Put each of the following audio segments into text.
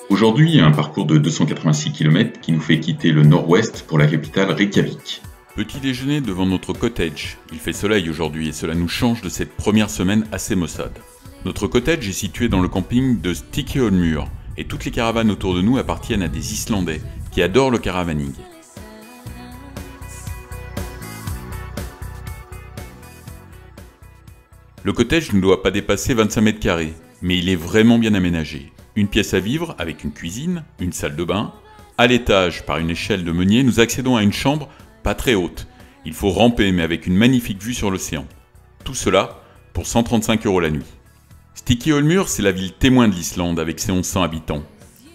Aujourd'hui, un parcours de 286 km qui nous fait quitter le nord-ouest pour la capitale Reykjavik. Petit déjeuner devant notre cottage. Il fait soleil aujourd'hui et cela nous change de cette première semaine assez maussade. Notre cottage est situé dans le camping de Stykkishólmur et toutes les caravanes autour de nous appartiennent à des Islandais qui adorent le caravaning. Le cottage ne doit pas dépasser 25 mètres carrés, mais il est vraiment bien aménagé. Une pièce à vivre avec une cuisine, une salle de bain. À l'étage, par une échelle de meunier, nous accédons à une chambre pas très haute. Il faut ramper, mais avec une magnifique vue sur l'océan. Tout cela pour 135 € la nuit. Stykkishólmur, c'est la ville témoin de l'Islande avec ses 1100 habitants.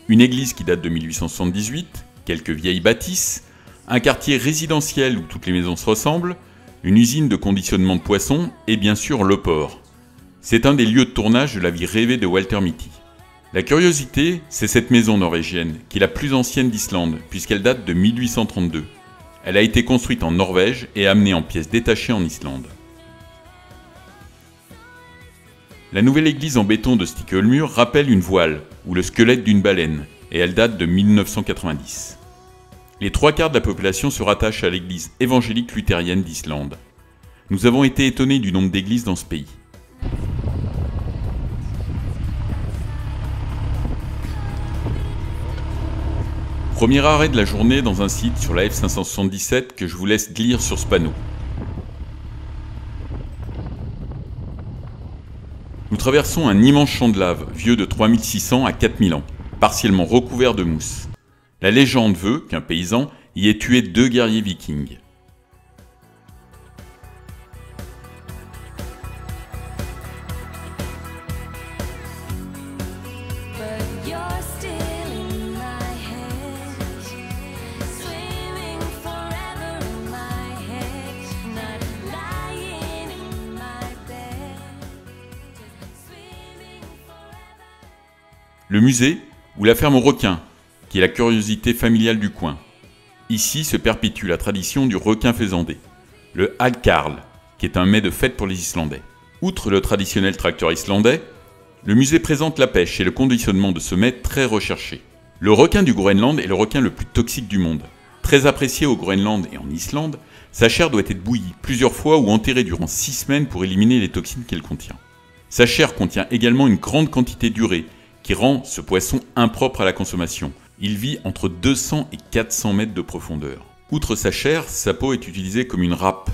Une église qui date de 1878, quelques vieilles bâtisses, un quartier résidentiel où toutes les maisons se ressemblent, une usine de conditionnement de poissons et bien sûr le port. C'est un des lieux de tournage de la vie rêvée de Walter Mitty. La curiosité, c'est cette maison norvégienne, qui est la plus ancienne d'Islande, puisqu'elle date de 1832. Elle a été construite en Norvège et amenée en pièces détachées en Islande. La nouvelle église en béton de Stykkishólmur rappelle une voile, ou le squelette d'une baleine, et elle date de 1990. Les 3/4 de la population se rattachent à l'église évangélique luthérienne d'Islande. Nous avons été étonnés du nombre d'églises dans ce pays. Premier arrêt de la journée dans un site sur la F577 que je vous laisse lire sur ce panneau. Nous traversons un immense champ de lave, vieux de 3600 à 4000 ans, partiellement recouvert de mousse. La légende veut qu'un paysan y ait tué 2 guerriers vikings. Le musée, ou la ferme aux requins, qui est la curiosité familiale du coin. Ici se perpétue la tradition du requin faisandé, le hagkarl, qui est un mets de fête pour les Islandais. Outre le traditionnel tracteur islandais, le musée présente la pêche et le conditionnement de ce mets très recherché. Le requin du Groenland est le requin le plus toxique du monde. Très apprécié au Groenland et en Islande, sa chair doit être bouillie plusieurs fois ou enterrée durant 6 semaines pour éliminer les toxines qu'elle contient. Sa chair contient également une grande quantité d'urée, qui rend ce poisson impropre à la consommation. Il vit entre 200 et 400 mètres de profondeur. Outre sa chair, sa peau est utilisée comme une râpe.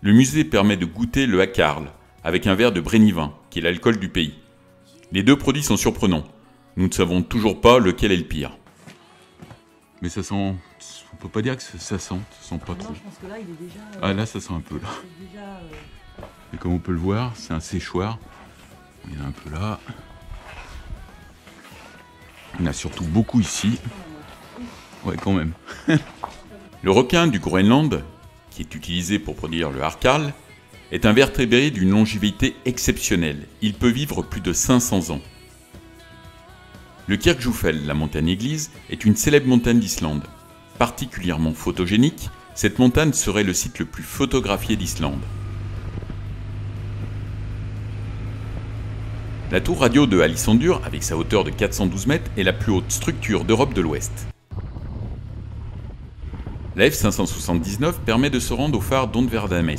Le musée permet de goûter le hagkarl avec un verre de brénivin, qui est l'alcool du pays. Les deux produits sont surprenants. Nous ne savons toujours pas lequel est le pire. Mais ça sent... On peut pas dire que ça sent pas trop. Non, je pense que là, il est déjà... Ah là, ça sent un peu là. Et comme on peut le voir, c'est un séchoir. Il y en a un peu là. Il y en a surtout beaucoup ici. Ouais, quand même. Le requin du Groenland, qui est utilisé pour produire le hagkarl, est un vertébré d'une longévité exceptionnelle. Il peut vivre plus de 500 ans. Le Kirkjufell, la montagne-église, est une célèbre montagne d'Islande. Particulièrement photogénique, cette montagne serait le site le plus photographié d'Islande. La tour radio de Alisondur, avec sa hauteur de 412 mètres, est la plus haute structure d'Europe de l'Ouest. La F579 permet de se rendre au phare d'Ondverdames.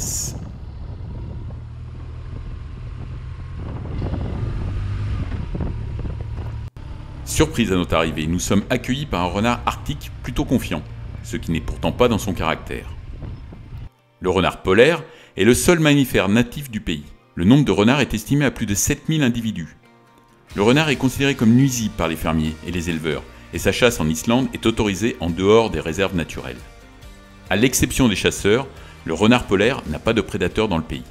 Surprise à notre arrivée, nous sommes accueillis par un renard arctique plutôt confiant, ce qui n'est pourtant pas dans son caractère. Le renard polaire est le seul mammifère natif du pays. Le nombre de renards est estimé à plus de 7000 individus. Le renard est considéré comme nuisible par les fermiers et les éleveurs, et sa chasse en Islande est autorisée en dehors des réserves naturelles. À l'exception des chasseurs, le renard polaire n'a pas de prédateurs dans le pays.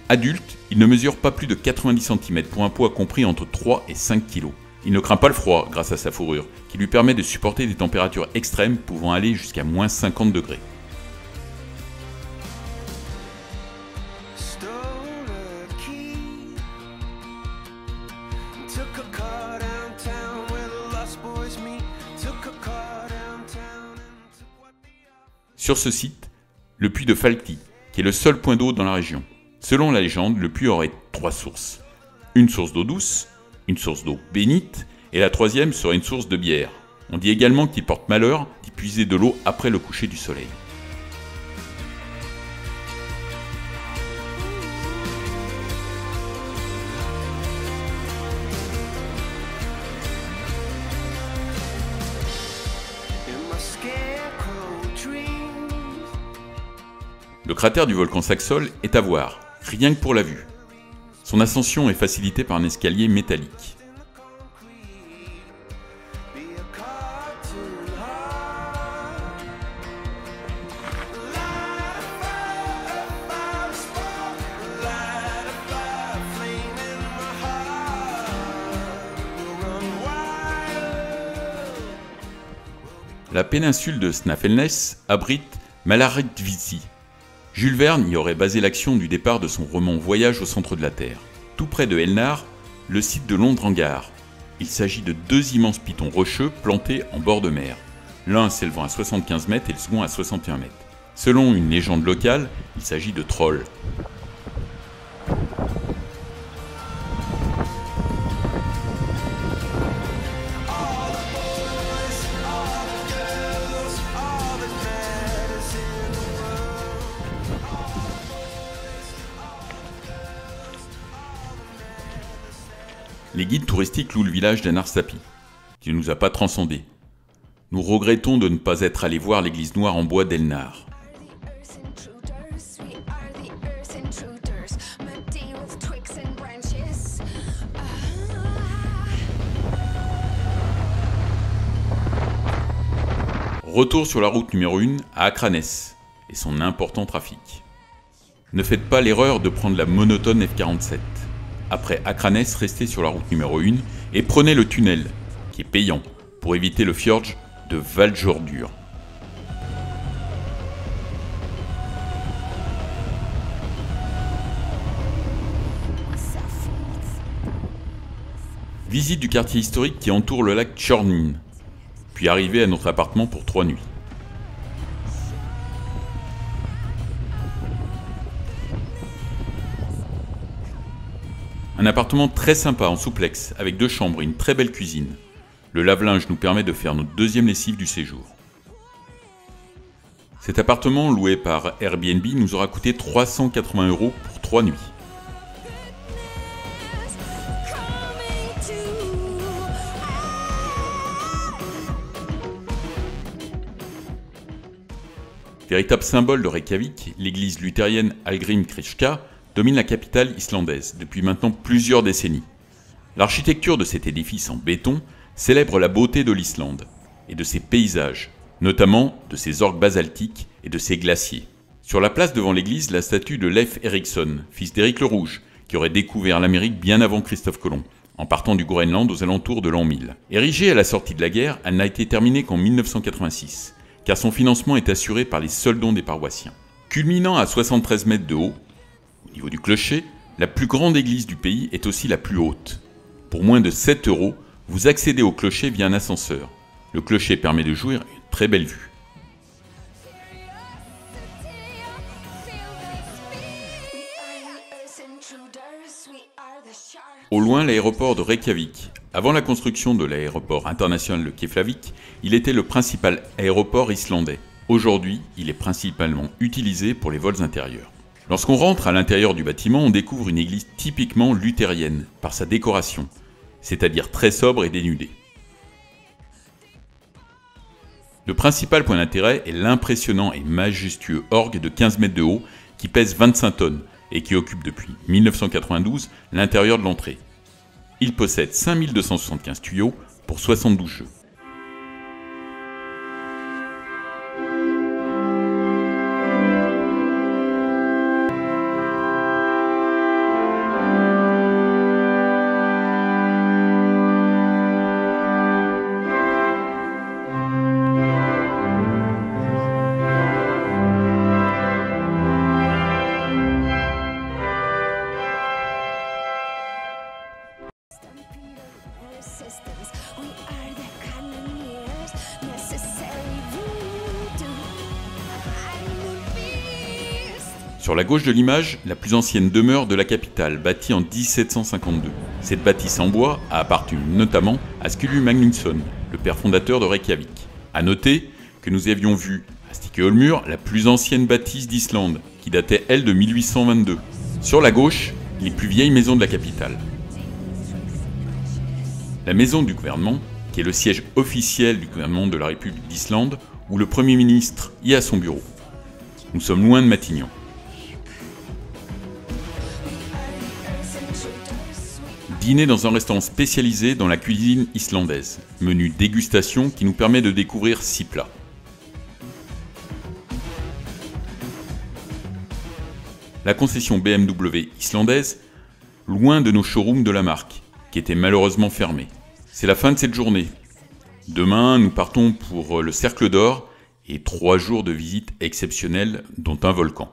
Adulte, il ne mesure pas plus de 90 cm pour un poids compris entre 3 et 5 kg. Il ne craint pas le froid grâce à sa fourrure, qui lui permet de supporter des températures extrêmes pouvant aller jusqu'à moins 50 degrés. Sur ce site, le puits de Falkti, qui est le seul point d'eau dans la région. Selon la légende, le puits aurait 3 sources. Une source d'eau douce, une source d'eau bénite, et la troisième serait une source de bière. On dit également qu'il porte malheur d'y puiser de l'eau après le coucher du soleil. Le cratère du volcan Saxol est à voir, rien que pour la vue. Son ascension est facilitée par un escalier métallique. La péninsule de Snaefellsnes abrite Malaretkvisi. Jules Verne y aurait basé l'action du départ de son roman Voyage au centre de la Terre. Tout près de Elnar, le site de Londres-Hangar. Il s'agit de 2 immenses pitons rocheux plantés en bord de mer, l'un s'élevant à 75 mètres et le second à 61 mètres. Selon une légende locale, il s'agit de trolls. Les guides touristiques louent le village d'Anarsapi, qui ne nous a pas transcendés. Nous regrettons de ne pas être allés voir l'église noire en bois d'Elnar. Retour sur la route numéro 1 à Akranes et son important trafic. Ne faites pas l'erreur de prendre la monotone F47. Après Akranes, restez sur la route numéro 1 et prenez le tunnel, qui est payant, pour éviter le fjord de Valjordur. Visite du quartier historique qui entoure le lac Tjornin, puis arrivez à notre appartement pour 3 nuits. Un appartement très sympa en souplex, avec 2 chambres et une très belle cuisine. Le lave-linge nous permet de faire notre 2e lessive du séjour. Cet appartement, loué par Airbnb, nous aura coûté 380 € pour 3 nuits. Véritable symbole de Reykjavik, l'église luthérienne Hallgrímskirkja domine la capitale islandaise depuis maintenant plusieurs décennies. L'architecture de cet édifice en béton célèbre la beauté de l'Islande et de ses paysages, notamment de ses orgues basaltiques et de ses glaciers. Sur la place devant l'église, la statue de Leif Erikson, fils d'Éric le Rouge, qui aurait découvert l'Amérique bien avant Christophe Colomb, en partant du Groenland aux alentours de l'an 1000. Érigée à la sortie de la guerre, elle n'a été terminée qu'en 1986, car son financement est assuré par les seuls dons des paroissiens. Culminant à 73 mètres de haut, au niveau du clocher, la plus grande église du pays est aussi la plus haute. Pour moins de 7 €, vous accédez au clocher via un ascenseur. Le clocher permet de jouir une très belle vue. Au loin, l'aéroport de Reykjavik. Avant la construction de l'aéroport international de Keflavik, il était le principal aéroport islandais. Aujourd'hui, il est principalement utilisé pour les vols intérieurs. Lorsqu'on rentre à l'intérieur du bâtiment, on découvre une église typiquement luthérienne, par sa décoration, c'est-à-dire très sobre et dénudée. Le principal point d'intérêt est l'impressionnant et majestueux orgue de 15 mètres de haut qui pèse 25 tonnes et qui occupe depuis 1992 l'intérieur de l'entrée. Il possède 5275 tuyaux pour 72 jeux. Sur la gauche de l'image, la plus ancienne demeure de la capitale, bâtie en 1752. Cette bâtisse en bois a appartenu notamment à Skulu Magnusson, le père fondateur de Reykjavik. A noter que nous avions vu à Stykkishólmur la plus ancienne bâtisse d'Islande, qui datait elle de 1822. Sur la gauche, les plus vieilles maisons de la capitale. La maison du gouvernement, qui est le siège officiel du gouvernement de la République d'Islande, où le Premier ministre y a son bureau. Nous sommes loin de Matignon. Dîner dans un restaurant spécialisé dans la cuisine islandaise. Menu dégustation qui nous permet de découvrir 6 plats. La concession BMW islandaise, loin de nos showrooms de la marque, qui étaient malheureusement fermés. C'est la fin de cette journée. Demain, nous partons pour le Cercle d'Or et 3 jours de visite exceptionnelle, dont un volcan.